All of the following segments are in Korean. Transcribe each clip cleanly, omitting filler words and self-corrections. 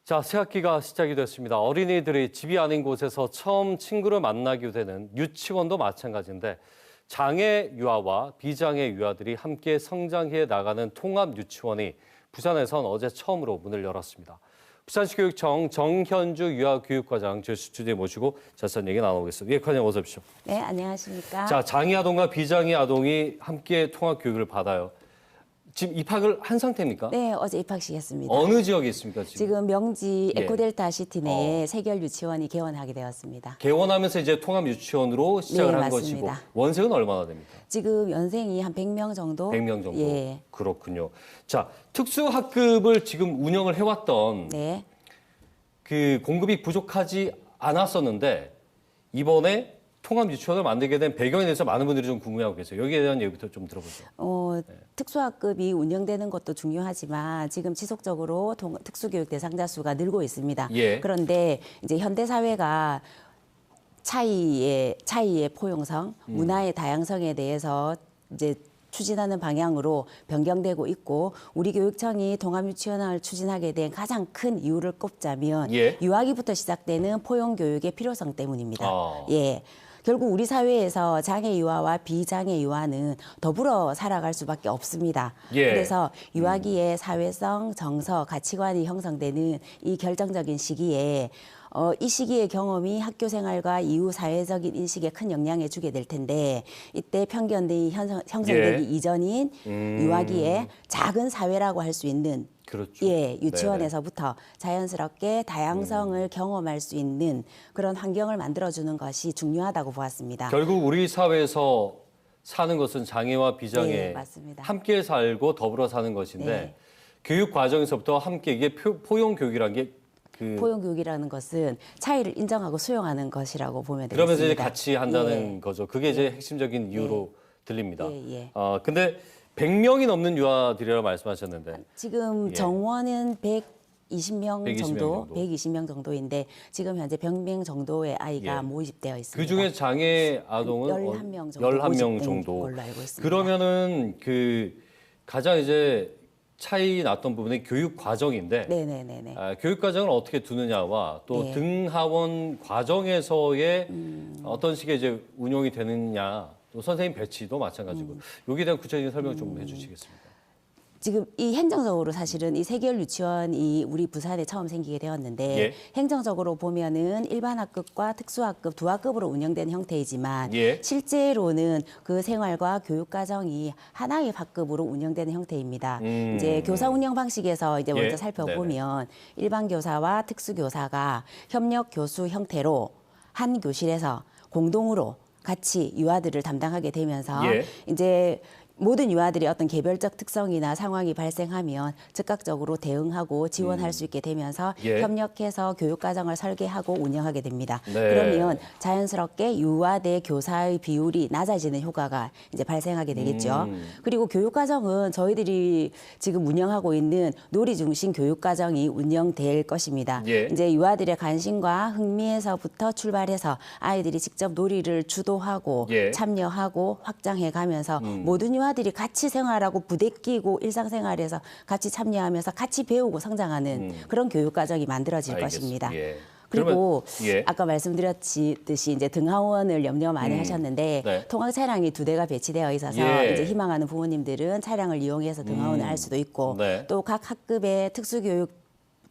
자, 새학기가 시작이 됐습니다. 어린이들이 집이 아닌 곳에서 처음 친구를 만나게 되는 유치원도 마찬가지인데 장애 유아와 비장애 유아들이 함께 성장해 나가는 통합 유치원이 부산에선 어제 처음으로 문을 열었습니다. 부산시 교육청 정현주 유아교육과장 저희 스튜디오에 모시고 자세한 얘기 나눠보겠습니다. 예, 과장 어서 오십시오. 네, 안녕하십니까. 자, 장애 아동과 비장애 아동이 함께 통합 교육을 받아요. 지금 입학을 한 상태입니까? 네, 어제 입학식했습니다. 어느 지역에 있습니까, 지금 명지 예. 에코델타 시티 내에 세결 유치원이 개원하게 되었습니다. 개원하면서 이제 통합 유치원으로 시작을 네, 한 맞습니다. 것이고 원생은 얼마나 됩니까? 지금 연생이 한 100명 정도? 100명 정도. 예. 그렇군요. 자, 특수학급을 지금 운영을 해왔던 네. 그 공급이 부족하지 않았었는데 이번에 통합 유치원을 만들게 된 배경에 대해서 많은 분들이 좀 궁금해하고 계세요. 여기에 대한 얘기부터 좀 들어보죠. 특수학급이 운영되는 것도 중요하지만 지금 지속적으로 특수교육 대상자 수가 늘고 있습니다. 예. 그런데 이제 현대 사회가 차이의 포용성, 문화의 다양성에 대해서 이제 추진하는 방향으로 변경되고 있고 우리 교육청이 통합유치원을 추진하게 된 가장 큰 이유를 꼽자면 예. 유아기부터 시작되는 포용교육의 필요성 때문입니다. 아. 예. 결국 우리 사회에서 장애 유아와 비장애 유아는 더불어 살아갈 수밖에 없습니다. 예. 그래서 유아기의 사회성, 정서, 가치관이 형성되는 이 결정적인 시기에 이 시기의 경험이 학교 생활과 이후 사회적인 인식에 큰 영향을 주게 될 텐데 이때 편견이 형성되기 예. 이전인 유아기의 작은 사회라고 할 수 있는 그렇죠. 예, 유치원에서부터 자연스럽게 다양성을 경험할 수 있는 그런 환경을 만들어주는 것이 중요하다고 보았습니다. 결국 우리 사회에서 사는 것은 장애와 비장애 네, 맞습니다. 함께 살고 더불어 사는 것인데 네. 교육 과정에서부터 함께 이게 포용 교육이라는 게 포용교육이라는 것은 차이를 인정하고 수용하는 것이라고 보면 되겠습니다. 그러면서 이제 같이 한다는 예. 거죠. 그게 이제 핵심적인 이유로 들립니다. 예. 근데 100명이 넘는 유아들이라고 말씀하셨는데 지금 예. 정원은 120명 120명 정도, 정도. 120명 정도인데 지금 현재 100명 정도의 아이가 예. 모집되어 있습니다. 그중에 장애 아동은 11명 정도 11명 모집된 정도. 걸로 알고 있습니다. 그러면은 그 가장 이제 차이 났던 부분이 교육 과정인데 네네네네. 교육 과정을 어떻게 두느냐와 또 네. 등하원 과정에서의 어떤 식의 이제 운영이 되느냐 또 선생님 배치도 마찬가지고 여기에 대한 구체적인 설명 좀 해주시겠습니까? 지금 이 행정적으로 사실은 이 세계열 유치원이 우리 부산에 처음 생기게 되었는데 예. 행정적으로 보면은 일반 학급과 특수학급 두 학급으로 운영되는 형태이지만 예. 실제로는 그 생활과 교육 과정이 하나의 학급으로 운영되는 형태입니다. 이제 교사 운영 방식에서 이제 예. 먼저 살펴보면 일반 교사와 특수 교사가 협력 교수 형태로 한 교실에서 공동으로 같이 유아들을 담당하게 되면서 예. 이제 모든 유아들이 어떤 개별적 특성이나 상황이 발생하면 즉각적으로 대응하고 지원할 수 있게 되면서 예. 협력해서 교육과정을 설계하고 운영하게 됩니다. 네. 그러면 자연스럽게 유아 대 교사의 비율이 낮아지는 효과가 이제 발생하게 되겠죠. 그리고 교육과정은 저희들이 지금 운영하고 있는 놀이 중심 교육과정이 운영될 것입니다. 예. 이제 유아들의 관심과 흥미에서부터 출발해서 아이들이 직접 놀이를 주도하고 예. 참여하고 확장해 가면서 모든 유아들이 같이 생활하고 부대끼고 일상생활에서 같이 참여하면서 같이 배우고 성장하는 그런 교육 과정이 만들어질 알겠습니다. 것입니다. 예. 그리고 그러면, 예. 아까 말씀드렸듯이 이제 등하원을 염려 많이 하셨는데 네. 통학 차량이 2대가 배치되어 있어서 예. 이제 희망하는 부모님들은 차량을 이용해서 등하원을 할 수도 있고 네. 또 각 학급의 특수교육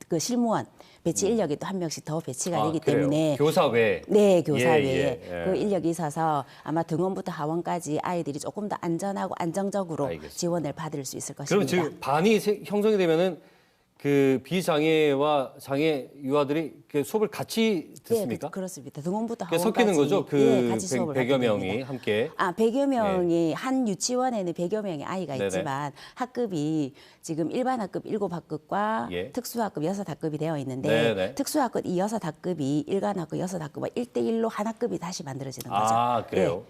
그 실무원 배치 인력이 또 한 명씩 더 배치가 되기 그래요? 때문에 교사 외에 네, 교사 예, 외에 예. 그 인력이 있어서 아마 등원부터 하원까지 아이들이 조금 더 안전하고 안정적으로 알겠습니다. 지원을 받을 수 있을 그럼 것입니다. 지금 반이 형성이 되면은 그 비장애와 장애 유아들이 그 수업을 같이 듣습니까? 네, 그렇습니다. 등원부터 그게 하원까지 섞이는 거죠? 그 예, 같이 수업을 100여 받게 명이 됩니다. 함께. 100여 명이 한 유치원에는 100여 명의 아이가 네네. 있지만 학급이 지금 일반 학급 7학급과 예. 특수학급 6학급이 되어 있는데 네네. 특수학급 이 6학급이 일반 학급 6학급과 1대1로 한 학급이 다시 만들어지는 거죠. 그래요?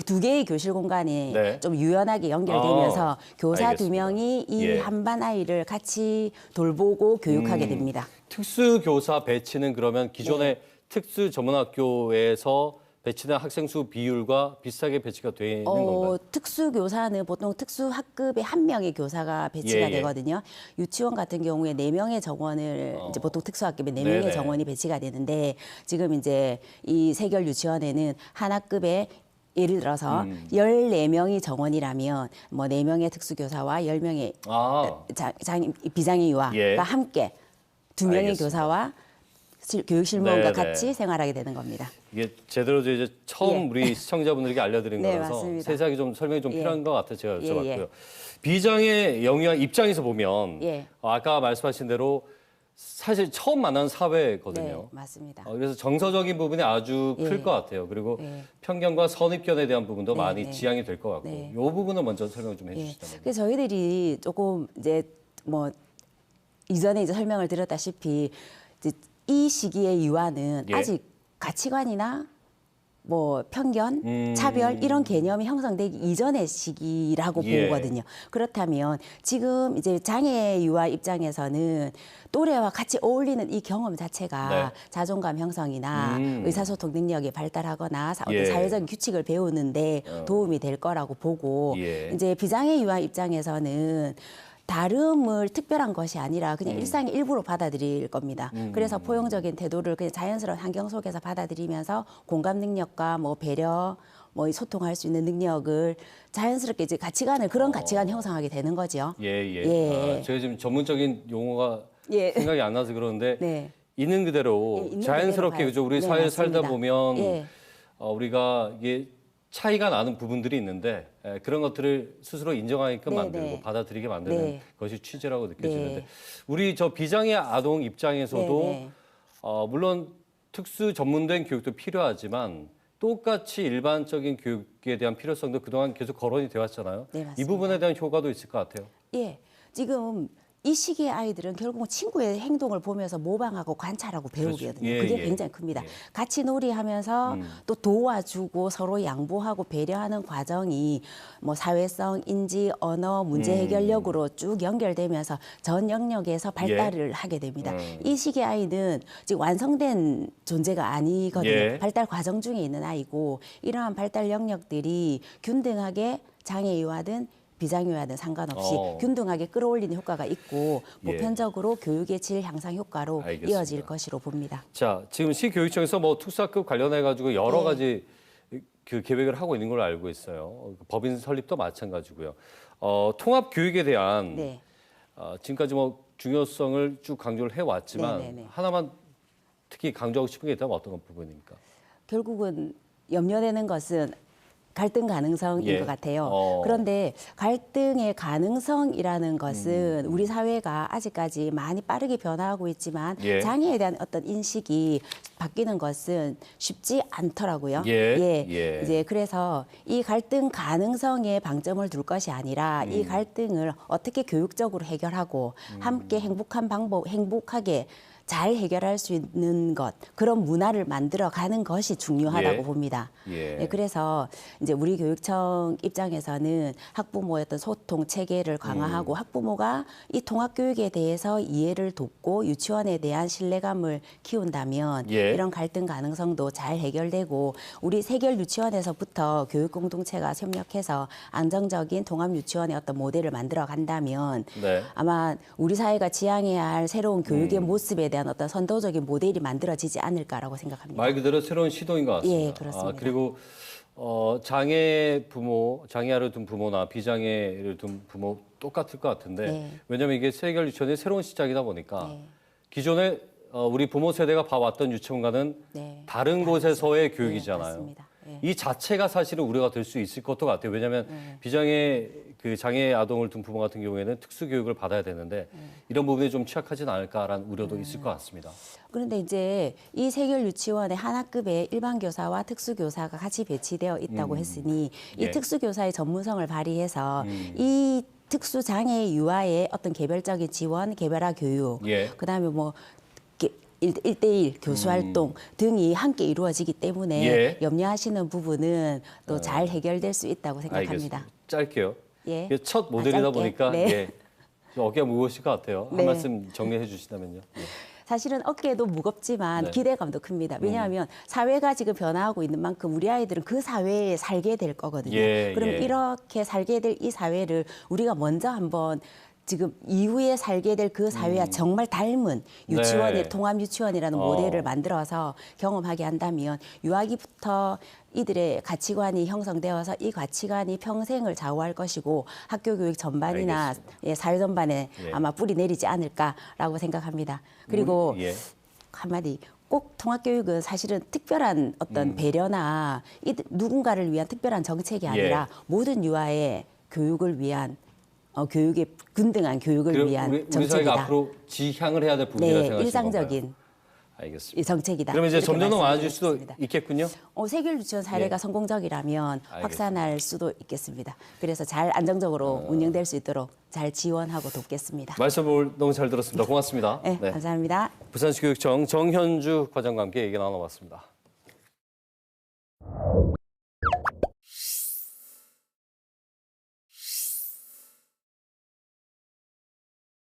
두 개의 교실 공간이 네. 좀 유연하게 연결되면서 교사 알겠습니다. 2명이 이 예. 한 반 아이를 같이 돌보고 교육하게 됩니다. 특수교사 배치는 그러면 기존의 네. 특수 전문학교에서 배치된 학생 수 비율과 비슷하게 배치가 되는 건가요? 특수교사는 보통 특수학급에 한 명의 교사가 배치가 예. 되거든요. 유치원 같은 경우에 4명의 정원을 이제 보통 특수학급에 4명의 네네. 정원이 배치가 되는데 지금 이제 이 세결 유치원에는 한 학급에 예를 들어서 14명이 정원이라면 뭐 4명의 특수교사와 10명의 아, 비장애 유아가 예. 함께 2명의 알겠습니다. 교사와 교육실무원과 네네. 같이 생활하게 되는 겁니다. 이게 제대로 이제 처음 예. 우리 시청자분들에게 알려드린 네, 거라서 맞습니다. 세세하게 좀 설명이 좀 예. 필요한 것 같아서 제가 예, 여쭤봤고요. 예. 비장애 영유아 입장에서 보면 예. 아까 말씀하신 대로 사실 처음 만나는 네, 사회거든요. 맞습니다. 그래서 정서적인 부분이 아주 예. 클 것 같아요. 그리고 예. 편견과 선입견에 대한 부분도 네, 많이 네. 지양이 될 것 같고 네. 이 부분을 먼저 설명 좀 예. 해주시다면. 그래서 저희들이 조금 이제 뭐 이전에 이제 설명을 드렸다시피 이제 이 시기의 유아는 예. 아직 가치관이나 뭐 편견, 차별 이런 개념이 형성되기 이전의 시기라고 예. 보거든요. 그렇다면 지금 이제 장애 유아 입장에서는 또래와 같이 어울리는 이 경험 자체가 네. 자존감 형성이나 의사소통 능력이 발달하거나 어떤 예. 사회적인 규칙을 배우는데 도움이 될 거라고 보고 예. 이제 비장애 유아 입장에서는 다름을 특별한 것이 아니라 그냥 일상의 일부로 받아들일 겁니다. 그래서 포용적인 태도를 그냥 자연스러운 환경 속에서 받아들이면서 공감 능력과 뭐 배려, 뭐 소통할 수 있는 능력을 자연스럽게 이제 가치관을 그런 가치관 형성하게 되는 거죠. 예. 예. 제가 지금 전문적인 용어가 예. 생각이 안 나서 그러는데 네. 있는 그대로 예, 있는 자연스럽게 그대로 그죠? 우리 네, 사회에 살다 맞습니다. 보면 예. 우리가 이게 차이가 나는 부분들이 있는데 그런 것들을 스스로 인정하게끔 네, 만들고 네. 받아들이게 만드는 네. 것이 취지라고 느껴지는데 네. 우리 저 비장애 아동 입장에서도 네, 네. 물론 특수 전문된 교육도 필요하지만 똑같이 일반적인 교육에 대한 필요성도 그동안 계속 거론이 되어 왔잖아요. 네, 이 맞습니다. 부분에 대한 효과도 있을 것 같아요. 예. 지금 이 시기의 아이들은 결국은 친구의 행동을 보면서 모방하고 관찰하고 배우거든요. 그렇죠. 예, 그게 예. 굉장히 큽니다. 예. 같이 놀이하면서 또 도와주고 서로 양보하고 배려하는 과정이 뭐 사회성, 인지, 언어, 문제 해결력으로 쭉 연결되면서 전 영역에서 발달을 하게 됩니다. 이 시기의 아이는 지금 완성된 존재가 아니거든요. 예. 발달 과정 중에 있는 아이고 이러한 발달 영역들이 균등하게 장애 유아든 비장애와는 상관없이 균등하게 끌어올리는 효과가 있고 예. 보편적으로 교육의 질 향상 효과로 알겠습니다. 이어질 것으로 봅니다. 자, 지금 시교육청에서 뭐 특수학급 관련해 가지고 여러 네. 가지 그 계획을 하고 있는 걸로 알고 있어요. 법인 설립도 마찬가지고요. 통합 교육에 대한 네. 지금까지 뭐 중요성을 쭉 강조를 해왔지만 네네네. 하나만 특히 강조하고 싶은 게 있다면 어떤 부분입니까? 결국은 염려되는 것은 갈등 가능성인 예. 것 같아요. 어. 그런데 갈등의 가능성이라는 것은 우리 사회가 아직까지 많이 빠르게 변화하고 있지만 예. 장애에 대한 어떤 인식이 바뀌는 것은 쉽지 않더라고요. 예. 이제 그래서 이 갈등 가능성에 방점을 둘 것이 아니라 이 갈등을 어떻게 교육적으로 해결하고 함께 행복한 방법, 행복하게 잘 해결할 수 있는 것, 그런 문화를 만들어가는 것이 중요하다고 예. 봅니다. 예. 네, 그래서 이제 우리 교육청 입장에서는 학부모의 어떤 소통 체계를 강화하고 학부모가 이 통합 교육에 대해서 이해를 돕고 유치원에 대한 신뢰감을 키운다면 예. 이런 갈등 가능성도 잘 해결되고 우리 세결 유치원에서부터 교육 공동체가 협력해서 안정적인 통합 유치원의 어떤 모델을 만들어 간다면 네. 아마 우리 사회가 지향해야 할 새로운 교육의 모습에 대한 어떤 선도적인 모델이 만들어지지 않을까라고 생각합니다. 말 그대로 새로운 시도인 것 같습니다. 예, 그렇습니다. 그리고 장애 부모, 장애아를 둔 부모나 비장애를 둔 부모 똑같을 것 같은데 네. 왜냐하면 이게 세계열 유치원의 새로운 시작이다 보니까 네. 기존에 우리 부모 세대가 봐왔던 유치원과는 네. 다른 곳에서의 네, 교육이잖아요. 맞습니다. 예. 이 자체가 사실은 우려가 될 수 있을 것도 같아요. 왜냐하면 비장애 그 장애 아동을 둔 부모 같은 경우에는 특수 교육을 받아야 되는데 이런 부분에 좀 취약하진 않을까라는 우려도 있을 것 같습니다. 그런데 이제 이 세결 유치원에 한 학급에 일반 교사와 특수 교사가 같이 배치되어 있다고 했으니 이 예. 특수 교사의 전문성을 발휘해서 이 특수 장애 유아의 어떤 개별적인 지원, 개별화 교육, 예. 그다음에 뭐 일대일 교수 활동 등이 함께 이루어지기 때문에 예. 염려하시는 부분은 또 잘 해결될 수 있다고 생각합니다. 알겠습니다. 짧게요. 예. 이게 첫 모델이다 짧게. 보니까 네. 좀 어깨가 무거우실 것 같아요. 한 네. 말씀 정리해 주시다면요. 예. 사실은 어깨도 무겁지만 네. 기대감도 큽니다. 왜냐하면 사회가 지금 변화하고 있는 만큼 우리 아이들은 그 사회에 살게 될 거거든요. 예, 그럼 예. 이렇게 살게 될 이 사회를 우리가 먼저 한번 지금 이후에 살게 될 그 사회와 정말 닮은 유치원이 네. 통합 유치원이라는 모델을 만들어서 경험하게 한다면 유아기부터 이들의 가치관이 형성되어서 이 가치관이 평생을 좌우할 것이고 학교 교육 전반이나 예, 사회 전반에 예. 아마 뿌리 내리지 않을까라고 생각합니다. 그리고 예. 한마디 꼭 통합교육은 사실은 특별한 어떤 배려나 누군가를 위한 특별한 정책이 아니라 모든 유아의 교육을 위한 교육의 균등한 교육을 위한 우리 정책이다. 사회가 앞으로 지향을 해야 될 부분이라고 네, 생각하시는 일상적인 건가요? 알겠습니다. 이 정책이다. 그러면 이제 이렇게 점점 더 많아질 수도 말씀드리겠습니다. 있겠군요. 세계 유치원 사례가 예. 성공적이라면 알겠습니다. 확산할 수도 있겠습니다. 그래서 잘 안정적으로 운영될 수 있도록 잘 지원하고 돕겠습니다. 말씀을 너무 잘 들었습니다. 고맙습니다. 네, 감사합니다. 부산시 교육청 정현주 과장과 함께 얘기 나눠봤습니다.